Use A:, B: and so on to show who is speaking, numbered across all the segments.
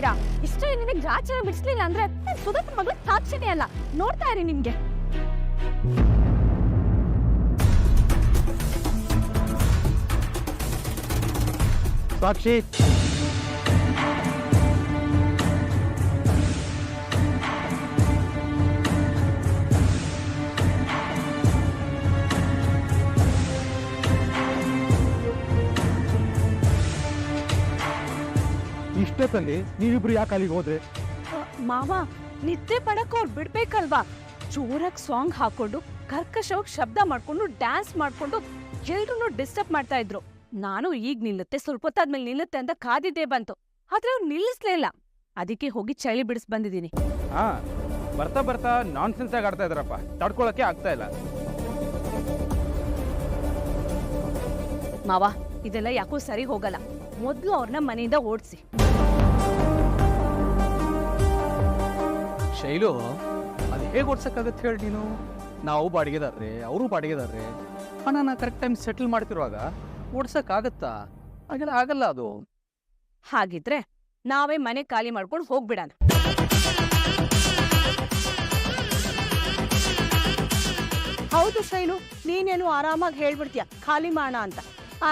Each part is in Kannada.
A: ಮಾಡ್ತೀರಾ? ಇಷ್ಟು ನಿಮಗೆ ಗ್ರಾಚಾರ ಬಿಡಿಸ್ಲಿಲ್ಲ ಅಂದ್ರೆ ಸುಧತ್ ಮಗಳು ಸಾಕ್ಷಿನೇ ಅಲ್ಲ. ನೋಡ್ತಾ ಇರಿ ನಿಮ್ಗೆ.
B: ಸಾಕ್ಷಿ, ಇಷ್ಟೊತ್ತಲ್ಲಿ ನೀವಿಬ್ರು ಯಾಕೆ ಅಲ್ಲಿಗೆ ಹೋದ್ರೆ?
A: ಮಾವ, ನಿದ್ದೆ ಪಡಕ್ ಅವ್ರು ಬಿಡ್ಬೇಕಲ್ವಾ? ಜೋರಾಗಿ ಸಾಂಗ್ ಹಾಕೊಂಡು ಕರ್ಕಶವಾಗಿ ಶಬ್ದ ಮಾಡ್ಕೊಂಡು ಡ್ಯಾನ್ಸ್ ಮಾಡ್ಕೊಂಡು ಎಲ್ರು ಡಿಸ್ಟರ್ಬ್ ಮಾಡ್ತಾ ಇದ್ರು. ನಾನು ಈಗ ನಿಲ್ಲುತ್ತೆ, ಸ್ವಲ್ಪ ಹೊತ್ತಾದ್ಮೇಲೆ ನಿಲ್ಲುತ್ತೆ ಅಂತ ಕಾದಿದ್ದೇ ಬಂತು. ಆದ್ರೆ ಅವ್ರು ನಿಲ್ಲಿಸ್ಲೇ ಇಲ್ಲ. ಅದಕ್ಕೆ ಹೋಗಿ ಚಳಿ ಬಿಡಿಸ್ ಬಂದಿದ್ದೀನಿ.
B: ಹಾ, ಬರ್ತಾ ಬರ್ತಾ ನಾನ್ ಸೆನ್ಸ್ ಆಗಿ ಆಡ್ತಾ ಇದಾರಪ್ಪ. ತಡ್ಕೊಳಕ್ಕೆ ಆಗ್ತಾ ಇಲ್ಲ.
A: ಮಾವ, ಇದೆಲ್ಲ ಯಾಕೋ ಸರಿ ಹೋಗಲ್ಲ. ಮೊದ್ಲು ಅವ್ರನ್ನ ಮನೆಯಿಂದ ಓಡಿಸಿ.
C: ಶೈಲು, ಅದು ಹೇಗೆ ಓಡ್ಸಕ್ಕಾಗತ್ತೆ ಹೇಳಿ ನೀನು? ನಾವು ಬಾಡಿಗೆದಾರ್ರೆ, ಅವರು ಬಾಡಿಗೆದಾರ್ರೆ. ಹಣನ ಕರೆಕ್ಟ್ ಟೈಮ್ ಸೆಟಲ್ ಮಾಡ್ತಿರುವಾಗ ಓಡ್ಸಕ್ಕಾಗತ್ತಾ? ಹಾಗೆಲ್ಲ ಆಗಲ್ಲ ಅದು.
A: ಹಾಗಿದ್ರೆ ನಾವೇ ಮನೆ ಖಾಲಿ ಮಾಡ್ಕೊಂಡು ಹೋಗ್ಬಿಡಣ. ಹೌದು ಶೈಲು, ನೀನೇನು ಆರಾಮಾಗಿ ಹೇಳ್ಬಿಡ್ತೀಯ ಖಾಲಿ ಮಾಡೋಣ ಅಂತ.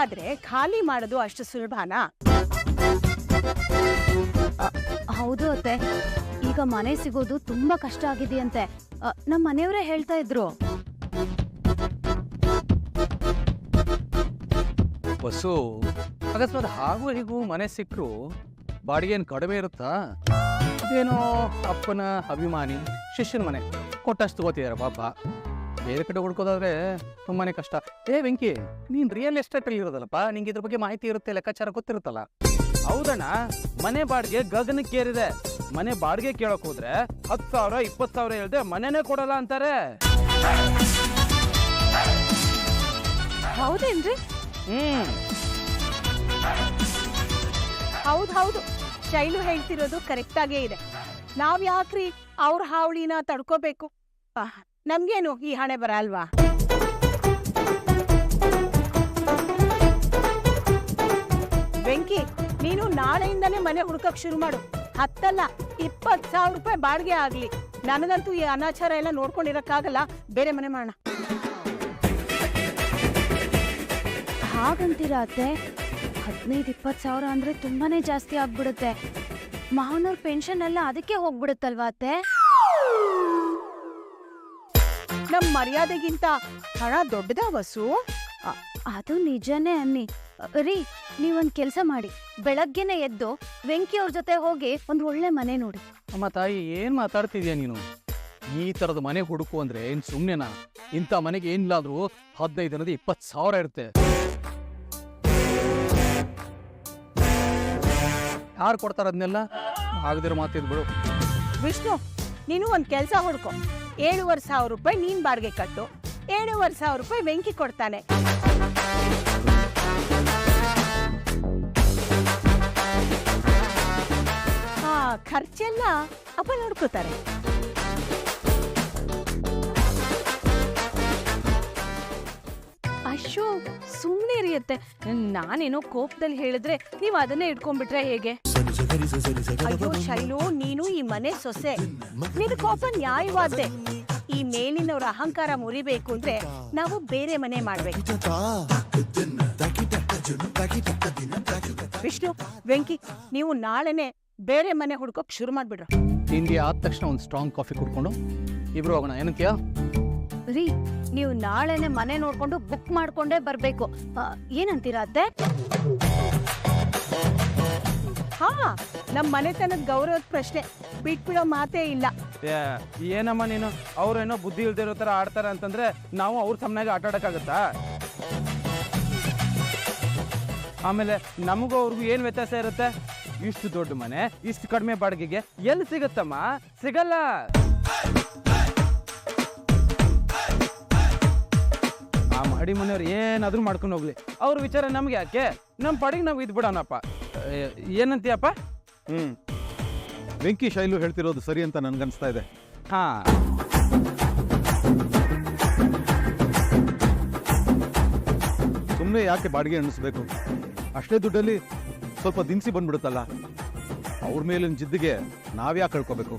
A: ಆದ್ರೆ ಖಾಲಿ ಮಾಡೋದು ಅಷ್ಟು ಸುಲಭನಾ?
D: ಹೌದು ಅತ್ತೆ, ಈಗ ಮನೆ ಸಿಗೋದು ತುಂಬಾ ಕಷ್ಟ ಆಗಿದೆಯಂತೆ. ನಮ್ಮ ಮನೆಯವರೇ ಹೇಳ್ತಾ ಇದ್ರು.
C: ಬಸ್ಸು, ಅಕಸ್ಮಾತ್ ಹಾಗೂ ಹೀಗೂ ಮನೆ ಸಿಕ್ಕರು ಬಾಡಿಗೆ ಏನು ಕಡಿಮೆ ಇರುತ್ತಾ? ಇದೇನೋ ಅಪ್ಪನ ಅಭಿಮಾನಿ ಶಿಷ್ಯನ ಮನೆ, ಕೊಟ್ಟಷ್ಟು ತಗೋತಿದಾರ ಪಾಪ. ಬೇರೆ ಕಡೆ ಹುಡ್ಕೋದಾದ್ರೆ ತುಂಬಾನೇ ಕಷ್ಟ. ವೆಂಕಿ, ನೀನ್ ರಿಯಲ್ ಎಸ್ಟೇಟ್ ಅಲ್ಲಿ ಇರೋದಲ್ಲಪ್ಪ, ನಿಂಗೆ ಇದ್ರ ಬಗ್ಗೆ ಮಾಹಿತಿ ಇರುತ್ತೆ, ಲೆಕ್ಕಾಚಾರ ಗೊತ್ತಿರುತ್ತಲ್ಲ.
B: ಹೌದಣ್ಣ, ಮನೆ ಬಾಡಿಗೆ ಗಗನಕ್ಕೇರಿದೆ. ಮನೆ ಬಾಡಿಗೆ ಕೇಳಕ್ ಹೋದ್ರೆ 10,000 20,000 ಹೇಳ್ದೆ ಮನೆನೇ ಕೊಡಲ್ಲ ಅಂತಾರೆ.
A: ಹೌದೇನ್ರಿ? ಹೌದು, ಶೈಲು ಹೇಳ್ತಿರೋದು ಕರೆಕ್ಟ್ ಆಗೇ ಇದೆ. ನಾವ್ ಯಾಕ್ರಿ ಅವ್ರ ಹಾವಳಿನ ತಡ್ಕೋಬೇಕು? ನಮ್ಗೇನು ಈ ಹಣೆ ಬರ ಅಲ್ವಾ? ವೆಂಕಿ, ನೀನು ನಾಳೆಯಿಂದಾನೇ ಮನೆ ಹುಡುಕಕ್ ಶುರು ಮಾಡು. 10 ಅಲ್ಲ 20,000 ರೂಪಾಯಿ ಬಾಡಿಗೆ ಆಗ್ಲಿ. ನನಗಂತೂ ಈ ಅನಾಚಾರ ಎಲ್ಲ ನೋಡ್ಕೊಂಡಿರಕ್ಕಾಗಲ್ಲ. ಬೇರೆ ಮನೆ ಮಾಡೋಣ.
D: ಹಾಗಂತೀರಾ ಅತ್ತೆ? 15-20 ಸಾವಿರ ಅಂದ್ರೆ ತುಂಬಾನೇ ಜಾಸ್ತಿ ಆಗ್ಬಿಡುತ್ತೆ. ಮಾವನವ್ರ ಪೆನ್ಷನ್ ಎಲ್ಲ ಅದಕ್ಕೆ ಹೋಗ್ಬಿಡುತ್ತಲ್ವಾ ಅತ್ತೆ?
A: ನಮ್ ಮರ್ಯಾದೆಗಿಂತ ಹಣ ದೊಡ್ಡದ ವಸು?
D: ಅದು ನಿಜನೇ ಅನ್ನಿ. ರೀ, ನೀವೊಂದ್ ಕೆಲ್ಸ ಮಾಡಿ, ಬೆಳಗ್ಗೆನೆ ಎದ್ದು ವೆಂಕಿ ಅವ್ರ ಜೊತೆ ಹೋಗಿ ಒಂದ್ ಒಳ್ಳೆ ಮನೆ ನೋಡಿ.
C: ಅಮ್ಮ ತಾಯಿ, ಏನ್ ಮಾತಾಡ್ತಿದ್ಯಾ ನೀನು? ಈ ತರದ ಮನೆ ಹುಡುಕು ಅಂದ್ರೆ ಏನ್ ಸುಮ್ನೆನಾ? ಇಂಥ ಮನೆಗೆ ಏನಿಲ್ಲಾದ್ರೂ 15-20 ಇರುತ್ತೆ. ಯಾರು ಕೊಡ್ತಾರ ಅದನ್ನೆಲ್ಲ? ಆಗದಿರೋ ಮಾತಿದ್ ಬಿಡು.
A: ವಿಷ್ಣು, ನೀನು ಒಂದ್ ಕೆಲ್ಸ ಹುಡ್ಕೊ. 7,500 ರೂಪಾಯಿ ನೀನ್ ಬಾಡಿಗೆ ಕಟ್ಟು, 7,500 ರೂಪಾಯಿ ವೆಂಕಿ ಕೊಡ್ತಾನೆ. ಖರ್ಚೆಲ್ಲ ಅಪ್ಪ ನೋಡ್ಕೋತಾರೆ. ಅಶ್ಶೋ, ಸುಮ್ನೆ ಇರಿಯತ್ತೆ. ನಾನೇನೋ ಕೋಪದಲ್ಲಿ ಹೇಳಿದ್ರೆ ನೀವ್ ಅದನ್ನೇ ಇಟ್ಕೊಂಡ್ಬಿಟ್ರೆ ಹೇಗೆ? ಅಯ್ಯೋ ಶೈಲು, ನೀನು ಈ ಮನೆ ಸೊಸೆ, ನಿನ್ ಕೋಪ ನ್ಯಾಯವಾದ್ದೆ. ಈ ಮೇಲಿನವ್ರ ಅಹಂಕಾರ ಮುರಿಬೇಕು ಅಂದ್ರೆ ನಾವು ಬೇರೆ ಮನೆ ಮಾಡ್ಬೇಕು. ವಿಷ್ಣು, ವೆಂಕಿ, ನೀವು ನಾಳೆನೆ ಬೇರೆ ಮನೆ ಹುಡ್ಕೋಕ್ ಶುರು ಮಾಡ್ಬಿಡ್ರ.
C: ತಿಂಡಿ ಆದ ತಕ್ಷಣ ಒಂದು ಸ್ಟ್ರಾಂಗ್ ಕಾಫಿ ಕುಡ್ಕೊಂಡು ಇಬ್ರು ಹೋಗೋಣ, ಏನಂತೀಯ?
D: ರೀ, ನೀವು ನಾಳೆನೆ ಮನೆ ನೋಡ್ಕೊಂಡು ಬುಕ್ ಮಾಡ್ಕೊಂಡೇ ಬರ್ಬೇಕು. ಏನಂತೀರಾ ಅತ್ತೆ?
A: ಹಾ, ನಮ್ ಮನೆತನದ ಗೌರವದ ಪ್ರಶ್ನೆ ಬಿಟ್ಬಿಡೋ ಮಾತೇ ಇಲ್ಲ.
B: ಏನಮ್ಮ ನೀನು? ಅವ್ರೇನೋ ಬುದ್ಧಿ ಇಲ್ದಿರೋ ತರ ಆಡ್ತಾರ ಅಂತಂದ್ರೆ ನಾವು ಅವ್ರ ಸಾಮನೆಗೆ ಆಟ ಆಡಕ್ಕಾಗತ್ತಾ? ಆಮೇಲೆ ನಮಗೂ ಅವ್ರಿಗೂ ಏನ್ ವ್ಯತ್ಯಾಸ ಇರುತ್ತೆ? ಇಷ್ಟು ದೊಡ್ಡ ಮನೆ ಇಷ್ಟು ಕಡಿಮೆ ಬಾಡಿಗೆಗೆ ಎಲ್ಲಿ ಸಿಗತ್ತಮ್ಮ? ಸಿಗಲ್ಲ. ಆ ಮಹಡಿ ಮನೆಯವ್ರು ಏನಾದ್ರೂ ಮಾಡ್ಕೊಂಡು ಹೋಗ್ಲಿ, ಅವ್ರ ವಿಚಾರ ನಮ್ಗೆ ಯಾಕೆ? ನಮ್ಮ ಪಾಡಿಗೆ ನಾವು ಇದ್ ಬಿಡೋಣಪ್ಪ. ಏನಂತೀಯಪ್ಪ?
E: ವೆಂಕಿ, ಶೈಲು ಹೇಳ್ತಿರೋದು ಸರಿ ಅಂತ ನನ್ಗನ್ಸ್ತಾ ಇದೆ.
B: ಹಾ,
E: ಸುಮ್ಮನೆ ಯಾಕೆ ಬಾಡಿಗೆ ಎಣಿಸ್ಬೇಕು? ಅಷ್ಟೇ ದುಡ್ಡಲ್ಲಿ ಸ್ವಲ್ಪ ದಿನಸಿ ಬಂದ್ಬಿಡುತ್ತಲ್ಲ. ಅವ್ರ ಮೇಲಿನ ಜಿದ್ದಿಗೆ ನಾವ್ಯಾಕೆ ಕಳ್ಕೋಬೇಕು?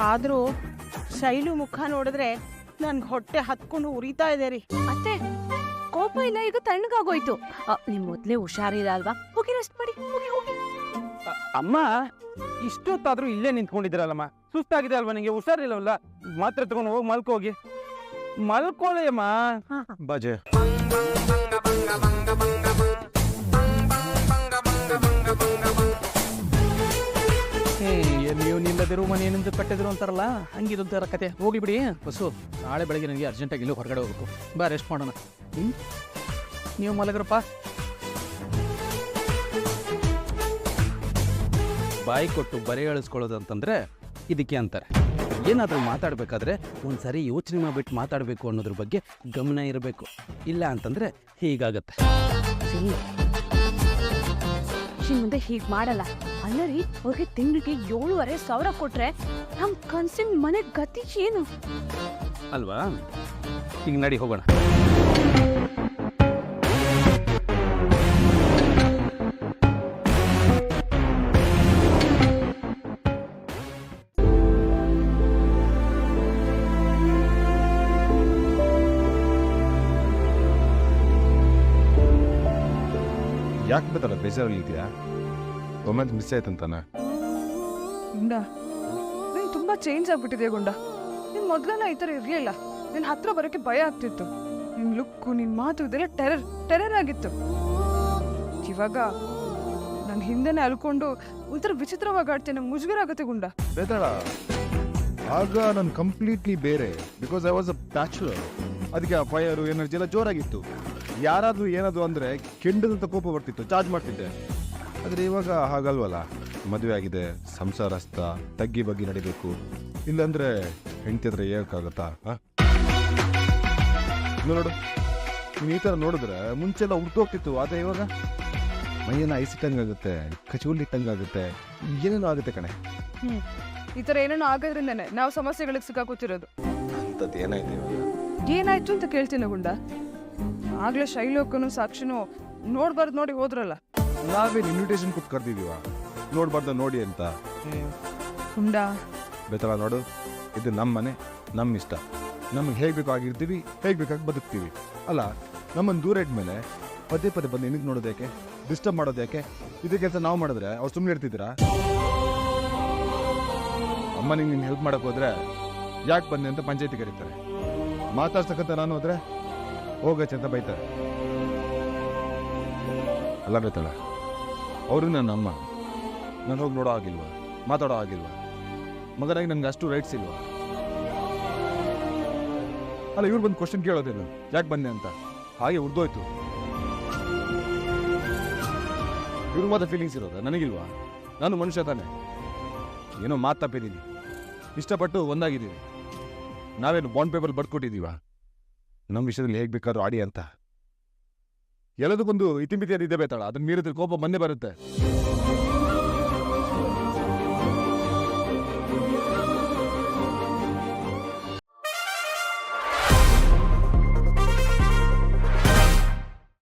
F: ಆದ್ರೂ ಶೈಲು ಮುಖ ನೋಡಿದ್ರೆ ನನ್ಗೆ ಹೊಟ್ಟೆ ಹತ್ಕೊಂಡು ಉರಿತಾ ಇದೆ ರೀ.
A: ಅತ್ತೆ ಕೋಪ ಇಲ್ಲ, ಈಗ ತಣ್ಣಗಾಗೋಯ್ತು. ನಿಮ್ ಮೊದ್ಲೇ ಹುಷಾರಿಲ್ಲ ಅಲ್ವಾ? ಹೋಗಿ ರೆಸ್ಟ್ ಮಾಡಿ, ಹೋಗಿ ಹೋಗಿ.
B: ಅಮ್ಮ ಇಷ್ಟೊತ್ತಾದ್ರೂ ಇಲ್ಲೇ ನಿಂತ್ಕೊಂಡಿದ್ದೀರಲ್ಲಮ್ಮ, ಸುಸ್ತಾಗಿದೆ ಅಲ್ವಾ ನಿಂಗೆ? ಹುಷಾರಿಲ್ಲವಲ್ಲ, ಮಾತ್ರೆ ತಗೊಂಡು ಹೋಗಿ ಮಲ್ಕೋಗಿ. ಮಲ್ಕೊಳ್ಳಿ ಅಮ್ಮ.
E: ಬಾಜೆ
C: ನೀವು ನಿಲ್ಲದಿರು ಮನೆ ಏನಿಂದ ಕಟ್ಟಿದ್ರು ಅಂತಾರಲ್ಲ, ಹಂಗಿದಂತಾರ ಕತೆ. ಹೋಗಿ ಬಿಡಿ ಬಸ್ಸು. ನಾಳೆ ಬೆಳಗ್ಗೆ ನನಗೆ ಅರ್ಜೆಂಟಾಗಿ ಇಲ್ಲೂ ಹೊರಗಡೆ ಹೋಗ್ಬೇಕು. ಬಾ ರೆಸ್ಟ್ ಮಾಡೋಣ. ನೀವು ಮಲಗ್ರಪ್ಪ.
B: ಬಾಯಿ ಕೊಟ್ಟು ಬರೆ ಎಳಿಸ್ಕೊಳ್ಳೋದು ಅಂತಂದ್ರೆ ಇದಕ್ಕೆ ಅಂತಾರೆ. ಏನಾದರೂ ಮಾತಾಡಬೇಕಾದ್ರೆ ಒಂದ್ಸರಿ ಯೋಚನೆ ಮಾಡ್ಬಿಟ್ಟು ಮಾತಾಡಬೇಕು ಅನ್ನೋದ್ರ ಬಗ್ಗೆ ಗಮನ ಇರಬೇಕು. ಇಲ್ಲ ಅಂತಂದ್ರೆ ಹೀಗಾಗತ್ತೆ.
A: ಮುಂದೆ ಹೀಗ್ ಮಾಡಲ್ಲ. ಅಲ್ಲ ರೀ, ಅವ್ರಿಗೆ ತಿಂಗಳಿಗೆ 7,500 ಕೊಟ್ರೆ ನಮ್ ಕನ್ಸಿನ ಮನೆ ಗತಿ ಏನು
B: ಅಲ್ವಾ? ಈಗ ನಡಿ ಹೋಗೋಣ.
E: ಯಾಕೆ ಬೇತಲ್ಲ ಬೇಜಾರಲ್ಲಿ ಇದೆಯಾ? ಒಮ್ಮೆ ಮಿಸ್ ಆಯ್ತಂತಾನೆ.
G: ಗುಂಡ, ನೀನ್ ತುಂಬಾ ಚೇಂಜ್ ಆಗ್ಬಿಟ್ಟಿದೆ ಗುಂಡ. ನಿನ್ ಮೊದ್ಲೆಲ್ಲ ಈ ತರ ಇರ್ಲಿಲ್ಲ. ನಿನ್ ಹತ್ರ ಬರೋಕೆ ಭಯ ಆಗ್ತಿತ್ತು. ನಿನ್ ಲುಕ್ಕು, ನಿನ್ ಮಾತು ಇದೆಲ್ಲ ಟೆರರ್ ಆಗಿತ್ತು. ಇವಾಗ ನನ್ ಹಿಂದೆನೆ ಅಲ್ಕೊಂಡು ಒಂಥರ ವಿಚಿತ್ರವಾಗಿ ಆಡ್ತೀನಿ. ನಂಗೆ ಮುಜುಗರ ಆಗುತ್ತೆ ಗುಂಡ.
E: ಬೇತಾಳ, ಆಗ ನಾನು ಕಂಪ್ಲೀಟ್ಲಿ ಬೇರೆ. Because I was a bachelor. ಅದಕ್ಕೆ ಆ ಫೈರು ಎನರ್ಜಿ ಎಲ್ಲ ಜೋರಾಗಿತ್ತು. ಯಾರಾದ್ರೂ ಏನಾದ್ರು ಅಂದ್ರೆ ಕೆಂಡದಂತ ಕೋಪ ಬರ್ತಿತ್ತು, ಚಾರ್ಜ್ ಮಾಡ್ತಿದ್ದೆ. ಆದರೆ ಇವಾಗ ಹಾಗಲ್ವಲ್ಲ. ಮದುವೆ ಆಗಿದೆ, ಸಂಸಾರಸ್ಥ, ತಗ್ಗಿ ಬಗ್ಗಿ ನಡಿಬೇಕು. ಇಲ್ಲಾಂದ್ರೆ ಹೆಂಡತಿ ಹತ್ರ ಹೇಳಕ್ಕಾಗತ್ತಾ? ನೋಡು, ನೀನು ಈ ಥರ ನೋಡಿದ್ರೆ ಮುಂಚೆಲ್ಲ ಉರ್ತೋಗ್ತಿತ್ತು. ಆದರೆ ಇವಾಗ ಮೈಯನ್ನ ಐಸಿಟ್ಟಂಗಾಗುತ್ತೆ, ಕಚೂಲಿಟ್ಟಂಗಾಗುತ್ತೆ, ಏನೇನೋ ಆಗುತ್ತೆ ಕಣೆ.
G: ಈ ತರ ಏನೇನೋ ಆಗೋದ್ರಿಂದನೇ ನಾವು ಸಮಸ್ಯೆಗಳಿಗೆ ಸಿಕ್ಕಾಕೋತಿರೋದು.
E: ಅಂಥದ್ದು ಏನಾಯ್ತು ಇವಾಗ?
G: ಏನಾಯ್ತು ಅಂತ ಕೇಳ್ತೀನಿ ಗುಂಡ. ಆಗ್ಲೇ ಶೈಲೋಕನು ಸಾಕ್ಷಿನೂ ನೋಡ್ಬಾರ್ದು ನೋಡಿ ಹೋದ್ರಲ್ಲ.
E: ನಾವೇನು ಇನ್ವಿಟೇಷನ್ ಕೊಟ್ಟು ಕರ್ದಿದೀವ ನೋಡ್ಬಾರ್ದ ನೋಡಿ ಅಂತ?
G: ಗುಂಡ,
E: ಬೇತಳ ನೋಡು, ಇದು ನಮ್ಮ ಮನೆ, ನಮ್ಮ ಇಷ್ಟ. ನಮಗೆ ಹೇಗೆ ಬೇಕು ಆಗಿರ್ತೀವಿ, ಹೇಗೆ ಬೇಕಾಗಿ ಬದುಕ್ತೀವಿ. ಅಲ್ಲ, ನಮ್ಮನ್ನು ದೂರ ಇಟ್ಮೇಲೆ ಪದೇ ಪದೇ ಬಂದು ನಿನಗೆ ನೋಡೋದೇಕೆ, ಡಿಸ್ಟರ್ಬ್ ಮಾಡೋದೇಕೆ? ಇದೇ ಕೆಲಸ ನಾವು ಮಾಡಿದ್ರೆ ಅವ್ರು ಸುಮ್ಮನೆ ಇರ್ತಿದ್ದೀರಾ? ಅಮ್ಮ ನಿಂಗೆ ಹೆಲ್ಪ್ ಮಾಡಕ್ಕೆ ಹೋದ್ರೆ ಯಾಕೆ ಬಂದೆ ಅಂತ ಪಂಚಾಯತಿ ಕರೀತಾರೆ. ಮಾತಾಡ್ಸಕ್ಕಂತ ನಾನು ಹೋದ್ರೆ ಹೋಗಚ್ಚೆ ಅಂತ ಬೈತಾರೆ. ಅಲ್ಲ ಬೇತಳ, ಅವರು ನನ್ನ ಅಮ್ಮ. ನಾನು ಹೋಗಿ ನೋಡೋ ಆಗಿಲ್ವಾ, ಮಾತಾಡೋ ಆಗಿಲ್ವಾ? ಮಗನಾಗಿ ನನಗೆ ಅಷ್ಟು ರೈಟ್ಸ್ ಇಲ್ವಾ? ಅಲ್ಲ, ಇವ್ರು ಬಂದು ಕ್ವಶನ್ ಕೇಳೋದಿಲ್ಲ ಯಾಕೆ ಬಂದೆ ಅಂತ. ಹಾಗೆ ಉರ್ದೋಯ್ತು. ಇವ್ರು ಮಾತ್ರ ಫೀಲಿಂಗ್ಸ್ ಇರೋದ, ನನಗಿಲ್ವಾ? ನಾನು ಮನುಷ್ಯ ತಾನೆ. ಏನೋ ಮಾತು ತಪ್ಪಿದ್ದೀನಿ. ಇಷ್ಟಪಟ್ಟು ಒಂದಾಗಿದ್ದೀವಿ. ನಾವೇನು ಬಾಂಡ್ ಪೇಪರ್ ಬರ್ಕೊಟ್ಟಿದ್ದೀವ ನಮ್ಮ ವಿಷಯದಲ್ಲಿ ಹೇಗೆ ಬೇಕಾದ್ರೂ ಆಡಿ ಅಂತ? ಎಲ್ಲದಕ್ಕೊಂದು ಇತಿಮಿತಿಯಾದ ಇದೆ ಬೇತಾಳ. ಅದನ್ನ ಮೀರಿದ್ರೆ ಕೋಪ ಬಂದೇ ಬರುತ್ತೆ.